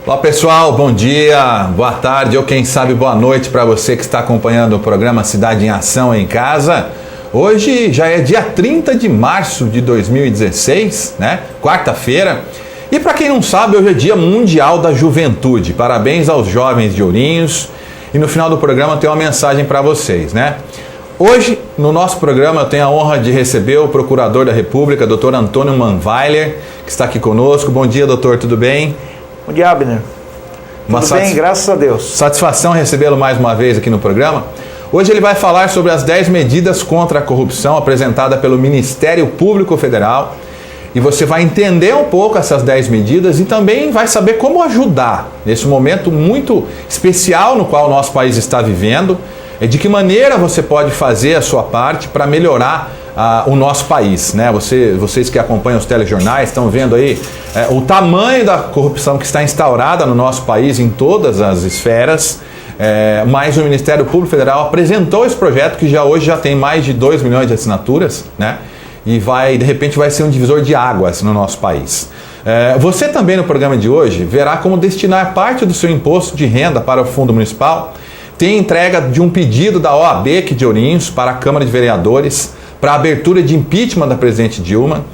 Olá pessoal, bom dia, boa tarde ou quem sabe boa noite para você que está acompanhando o programa Cidade em Ação em Casa. Hoje já é dia 30 de março de 2016, né? Quarta-feira. E para quem não sabe, hoje é Dia Mundial da Juventude. Parabéns aos jovens de Ourinhos. E no final do programa tem uma mensagem para vocês, né? Hoje, no nosso programa, eu tenho a honra de receber o Procurador da República, Dr. Antônio Manweiler, que está aqui conosco. Bom dia, doutor, tudo bem? Bom dia, Abner. Tudo bem, graças a Deus. Satisfação recebê-lo mais uma vez aqui no programa. Hoje ele vai falar sobre as 10 medidas contra a corrupção apresentadas pelo Ministério Público Federal. E você vai entender um pouco essas 10 medidas e também vai saber como ajudar nesse momento muito especial no qual o nosso país está vivendo. De que maneira você pode fazer a sua parte para melhorar o nosso país, né? Vocês que acompanham os telejornais estão vendo aí o tamanho da corrupção que está instaurada no nosso país em todas as esferas, mas o Ministério Público Federal apresentou esse projeto que hoje já tem mais de 2 milhões de assinaturas, né? E de repente vai ser um divisor de águas no nosso país. Você também no programa de hoje verá como destinar parte do seu imposto de renda para o Fundo Municipal. Tem entrega de um pedido da OAB aqui de Ourinhos para a Câmara de Vereadores para a abertura de impeachment da presidente Dilma.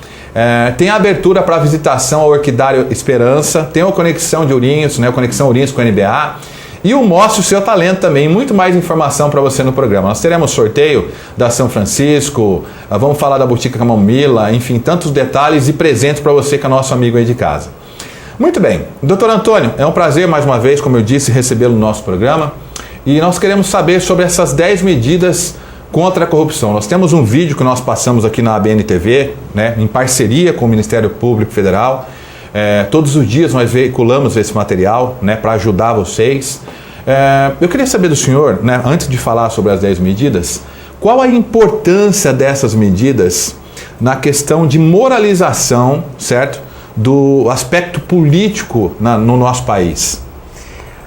Tem a abertura para a visitação ao Orquidário Esperança. Tem a Conexão de Ourinhos, né, Conexão Ourinhos com o NBA. E o Mostre o Seu Talento também. Muito mais informação para você no programa. Nós teremos sorteio da São Francisco, vamos falar da Botica Camomila, enfim, tantos detalhes e presentes para você que é nosso amigo aí de casa. Muito bem. Doutor Antônio, é um prazer mais uma vez, como eu disse, recebê-lo no nosso programa. E nós queremos saber sobre essas 10 medidas contra a corrupção. Nós temos um vídeo que nós passamos aqui na ABN-TV, né, em parceria com o Ministério Público Federal. Todos os dias nós veiculamos esse material, né, para ajudar vocês. Eu queria saber do senhor, né, antes de falar sobre as 10 medidas, qual a importância dessas medidas na questão de moralização, certo, do aspecto político no nosso país?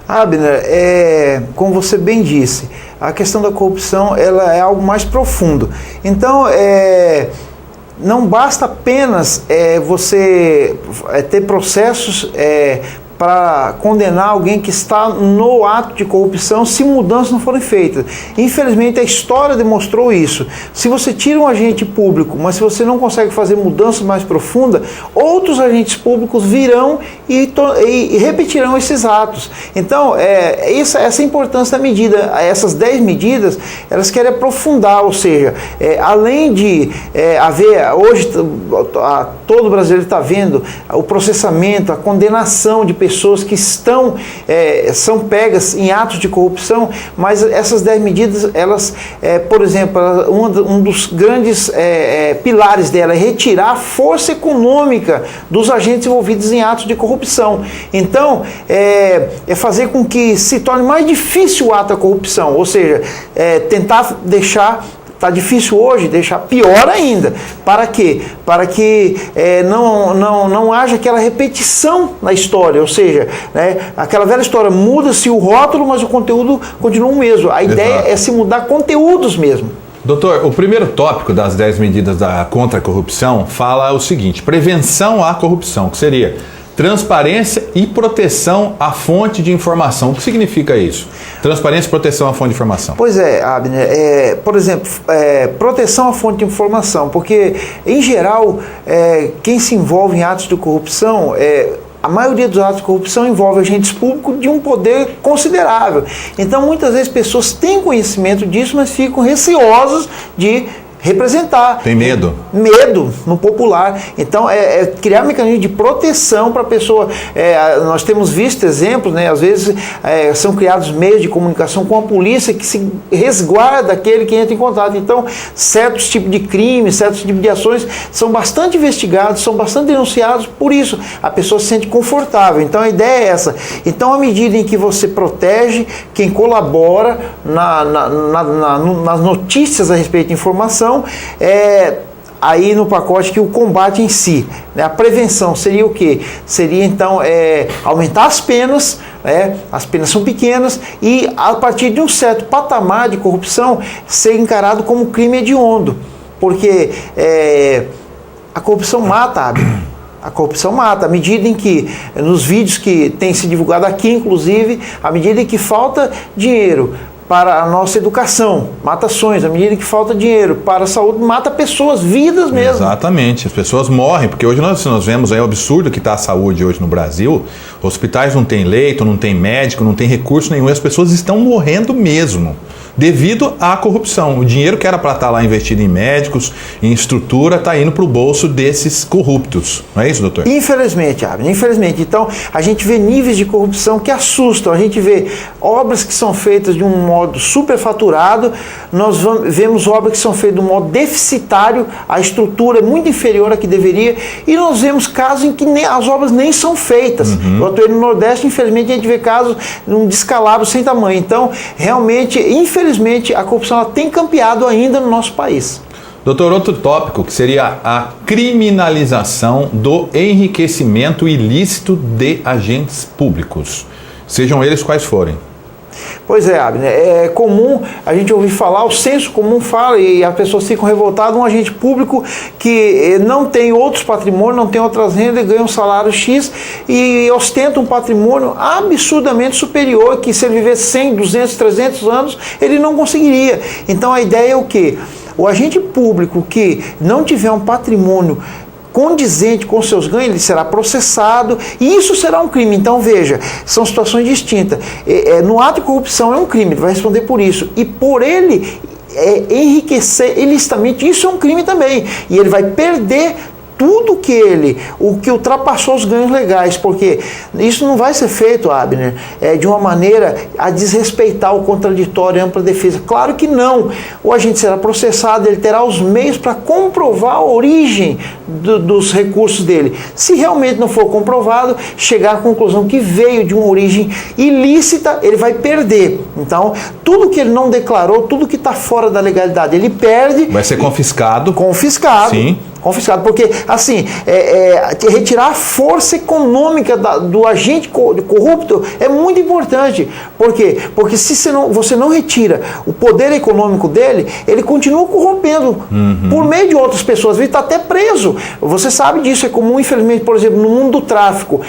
Abner, como você bem disse, a questão da corrupção ela é algo mais profundo. Então, não basta apenas você ter processos para condenar alguém que está no ato de corrupção se mudanças não forem feitas. Infelizmente, a história demonstrou isso. Se você tira um agente público, mas se você não consegue fazer mudanças mais profundas, outros agentes públicos virão e repetirão esses atos. Então, essa é a importância da medida. Essas 10 medidas, elas querem aprofundar, ou seja, além de haver, hoje todo brasileiro está vendo o processamento, a condenação de pessoas que são pegas em atos de corrupção, mas essas 10 medidas, elas, por exemplo, um dos grandes pilares dela é retirar a força econômica dos agentes envolvidos em atos de corrupção. Então, é fazer com que se torne mais difícil o ato da corrupção, ou seja, tentar deixar. Está difícil hoje, deixar pior ainda. Para quê? Para que não haja aquela repetição na história, ou seja, né, aquela velha história, muda-se o rótulo, mas o conteúdo continua o mesmo. A ideia é se mudar conteúdos mesmo. Doutor, o primeiro tópico das 10 medidas contra a corrupção fala o seguinte: prevenção à corrupção, que seria transparência e proteção à fonte de informação. O que significa isso? Transparência e proteção à fonte de informação. Pois é, Abner. Por exemplo, proteção à fonte de informação, porque, em geral, quem se envolve em atos de corrupção, a maioria dos atos de corrupção envolve agentes públicos de um poder considerável. Então, muitas vezes, pessoas têm conhecimento disso, mas ficam receosas de representar. Tem medo? Medo no popular. Então, criar mecanismo de proteção para a pessoa. Nós temos visto exemplos, né? Às vezes são criados meios de comunicação com a polícia que se resguarda aquele que entra em contato. Então, certos tipos de crimes, certos tipos de ações são bastante investigados, são bastante denunciados, por isso a pessoa se sente confortável. Então, a ideia é essa. Então, à medida em que você protege quem colabora nas notícias a respeito de informação, aí no pacote que o combate em si, né? A prevenção seria o quê? Seria então aumentar as penas, as penas são pequenas e a partir de um certo patamar de corrupção ser encarado como crime hediondo, porque a corrupção mata, A corrupção mata, à medida em que, nos vídeos que tem se divulgado aqui, inclusive, à medida em que falta dinheiro para a nossa educação, mata ações, à medida que falta dinheiro para a saúde, mata pessoas, vidas mesmo. Exatamente, as pessoas morrem, porque hoje nós vemos aí o absurdo que está a saúde hoje no Brasil, hospitais não tem leito, não tem médico, não tem recurso nenhum, e as pessoas estão morrendo mesmo, devido à corrupção. O dinheiro que era para estar lá investido em médicos, em estrutura, está indo para o bolso desses corruptos. Não é isso, doutor? Infelizmente, Abner, infelizmente. Então, a gente vê níveis de corrupção que assustam. A gente vê obras que são feitas de um modo superfaturado, nós vemos obras que são feitas de um modo deficitário, a estrutura é muito inferior à que deveria, e nós vemos casos em que as obras nem são feitas. Eu atuei no Nordeste, infelizmente, a gente vê casos de um descalabro sem tamanho. Então, realmente, infelizmente, a corrupção ela tem campeado ainda no nosso país. Doutor, outro tópico que seria a criminalização do enriquecimento ilícito de agentes públicos, sejam eles quais forem. Pois é, Abner, é comum a gente ouvir falar, o senso comum fala e as pessoas ficam revoltadas, um agente público que não tem outros patrimônios, não tem outras rendas, ganha um salário X e ostenta um patrimônio absurdamente superior, que se ele vivesse 100, 200, 300 anos, ele não conseguiria. Então a ideia é o quê? O agente público que não tiver um patrimônio condizente com seus ganhos, ele será processado e isso será um crime. Então veja, são situações distintas. No ato de corrupção é um crime, ele vai responder por isso. E por ele enriquecer ilicitamente, isso é um crime também. E ele vai perder tudo o que ultrapassou os ganhos legais, porque isso não vai ser feito, Abner, de uma maneira a desrespeitar o contraditório e ampla defesa. Claro que não. O agente será processado, ele terá os meios para comprovar a origem dos recursos dele. Se realmente não for comprovado, chegar à conclusão que veio de uma origem ilícita, ele vai perder. Então, tudo que ele não declarou, tudo que está fora da legalidade, ele perde. Vai ser confiscado. Confiscado. Sim. Confiscado, porque assim, retirar a força econômica do agente corrupto é muito importante. Por quê? Porque se você não retira o poder econômico dele, ele continua corrompendo por meio de outras pessoas, ele está até preso. Você sabe disso, é comum, infelizmente, por exemplo, no mundo do tráfico,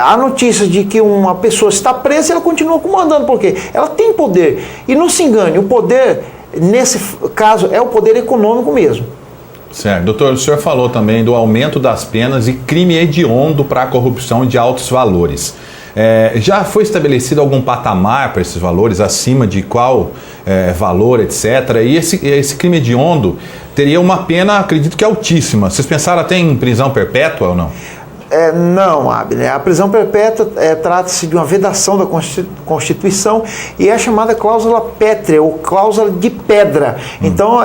há notícias de que uma pessoa está presa e ela continua comandando, porque ela tem poder. E não se engane, o poder, nesse caso, é o poder econômico mesmo. Certo. Doutor, o senhor falou também do aumento das penas e crime hediondo para a corrupção de altos valores. Já foi estabelecido algum patamar para esses valores, acima de qual valor, etc. E esse crime hediondo teria uma pena, acredito que altíssima. Vocês pensaram até em prisão perpétua ou não? Não, Abner. A prisão perpétua trata-se de uma vedação da Constituição e é chamada cláusula pétrea ou cláusula de pedra. Então,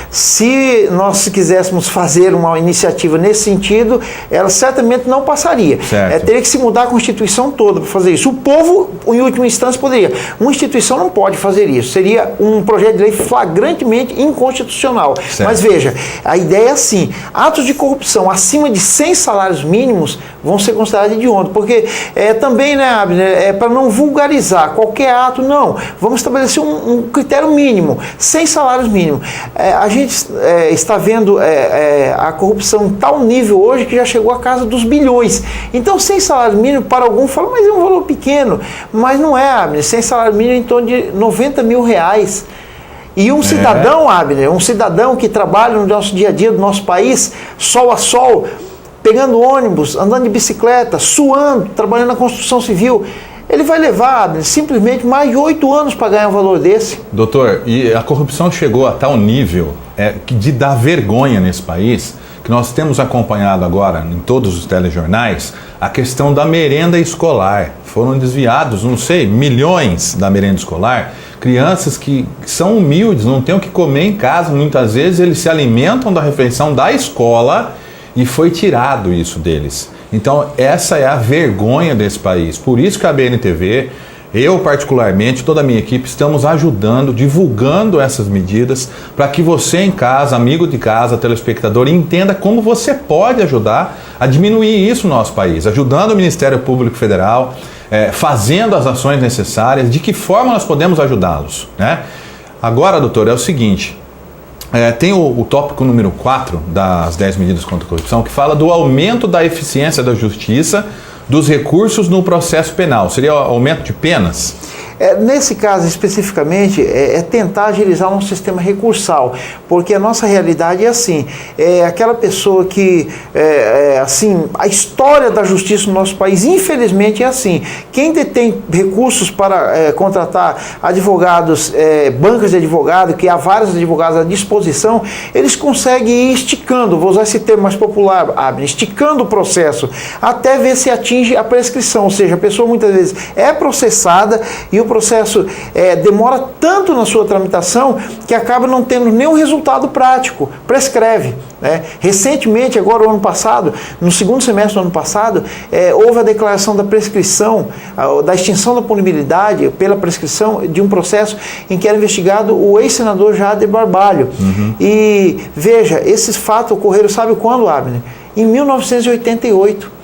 se nós quiséssemos fazer uma iniciativa nesse sentido, ela certamente não passaria. Teria que se mudar a Constituição toda para fazer isso. O povo, em última instância, poderia. Uma instituição não pode fazer isso. Seria um projeto de lei flagrantemente inconstitucional. Certo. Mas veja, a ideia é assim, atos de corrupção acima de 100 salários mínimos vão ser considerados hediondos, porque também, né, Abner, para não vulgarizar qualquer ato, não, vamos estabelecer um critério mínimo, 100 salários mínimos. A gente está vendo a corrupção em tal nível hoje que já chegou à casa dos bilhões. Então, 100 salários mínimos, para alguns falam, mas é um valor pequeno, mas não é, Abner, 100 salários mínimos em torno de R$90 mil. E um cidadão, Abner, um cidadão que trabalha no nosso dia a dia do nosso país, sol a sol, pegando ônibus, andando de bicicleta, suando, trabalhando na construção civil, ele vai levar simplesmente mais de 8 anos para ganhar um valor desse. Doutor, e a corrupção chegou a tal nível de dar vergonha nesse país, que nós temos acompanhado agora em todos os telejornais a questão da merenda escolar. Foram desviados, não sei, milhões da merenda escolar. Crianças que são humildes, não têm o que comer em casa, muitas vezes eles se alimentam da refeição da escola e foi tirado isso deles. Então essa é a vergonha desse país. Por isso que a BNTV, eu particularmente, toda a minha equipe, estamos ajudando, divulgando essas medidas para que você em casa, amigo de casa, telespectador, entenda como você pode ajudar a diminuir isso no nosso país, ajudando o Ministério Público Federal, fazendo as ações necessárias, de que forma nós podemos ajudá-los, né? Agora, doutor, é o seguinte, tem o tópico número 4 das 10 medidas contra a corrupção, que fala do aumento da eficiência da justiça, dos recursos no processo penal. Seria o aumento de penas? Nesse caso especificamente, é tentar agilizar um sistema recursal, porque a nossa realidade é assim, aquela pessoa que, assim, a história da justiça no nosso país, infelizmente, é assim. Quem detém recursos para contratar advogados, bancas de advogado, que há vários advogados à disposição, eles conseguem ir esticando, vou usar esse termo mais popular, Abner, esticando o processo, até ver se atinge a prescrição, ou seja, a pessoa muitas vezes é processada e o processo demora tanto na sua tramitação que acaba não tendo nenhum resultado prático, prescreve. Recentemente, agora o ano passado, no segundo semestre do ano passado, houve a declaração da prescrição, da extinção da punibilidade pela prescrição de um processo em que era investigado o ex-senador Jader Barbalho. E veja, esses fatos ocorreram, sabe quando, Abner? Em 1988.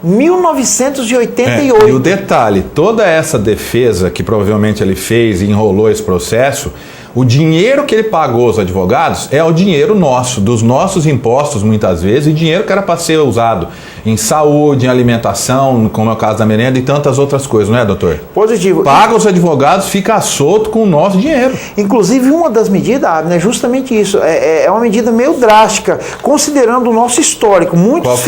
1988. E o detalhe, toda essa defesa que provavelmente ele fez e enrolou esse processo, o dinheiro que ele pagou aos advogados é o dinheiro nosso, dos nossos impostos muitas vezes, e dinheiro que era para ser usado em saúde, em alimentação, como é o caso da merenda e tantas outras coisas, não é, doutor? Positivo. Paga os advogados, fica solto com o nosso dinheiro. Inclusive, uma das medidas, é justamente isso, é uma medida meio drástica, considerando o nosso histórico. Muitos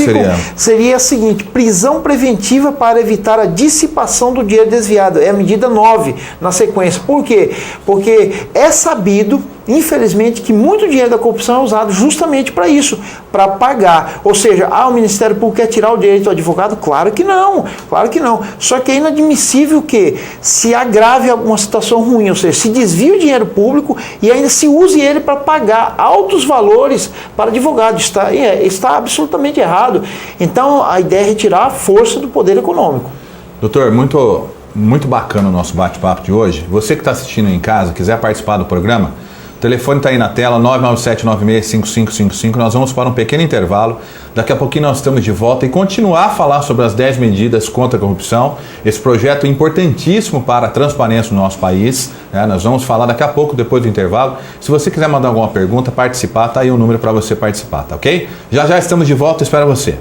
seria a seguinte: prisão preventiva para evitar a dissipação do dinheiro desviado. É a medida 9 na sequência. Por quê? Porque é sabido, infelizmente, que muito dinheiro da corrupção é usado justamente para isso, para pagar. Ou seja, o Ministério Público quer tirar o direito do advogado? Claro que não, claro que não. Só que é inadmissível que se agrave alguma situação ruim, ou seja, se desvie o dinheiro público e ainda se use ele para pagar altos valores para advogado. Está absolutamente errado. Então, a ideia é retirar a força do poder econômico. Doutor, muito bacana o nosso bate-papo de hoje. Você que está assistindo em casa, quiser participar do programa, o telefone está aí na tela, 997-96-5555. Nós vamos para um pequeno intervalo. Daqui a pouquinho nós estamos de volta e continuar a falar sobre as 10 medidas contra a corrupção. Esse projeto é importantíssimo para a transparência no nosso país. Nós vamos falar daqui a pouco, depois do intervalo. Se você quiser mandar alguma pergunta, participar, está aí o número para você participar, tá ok? Já estamos de volta, espero você.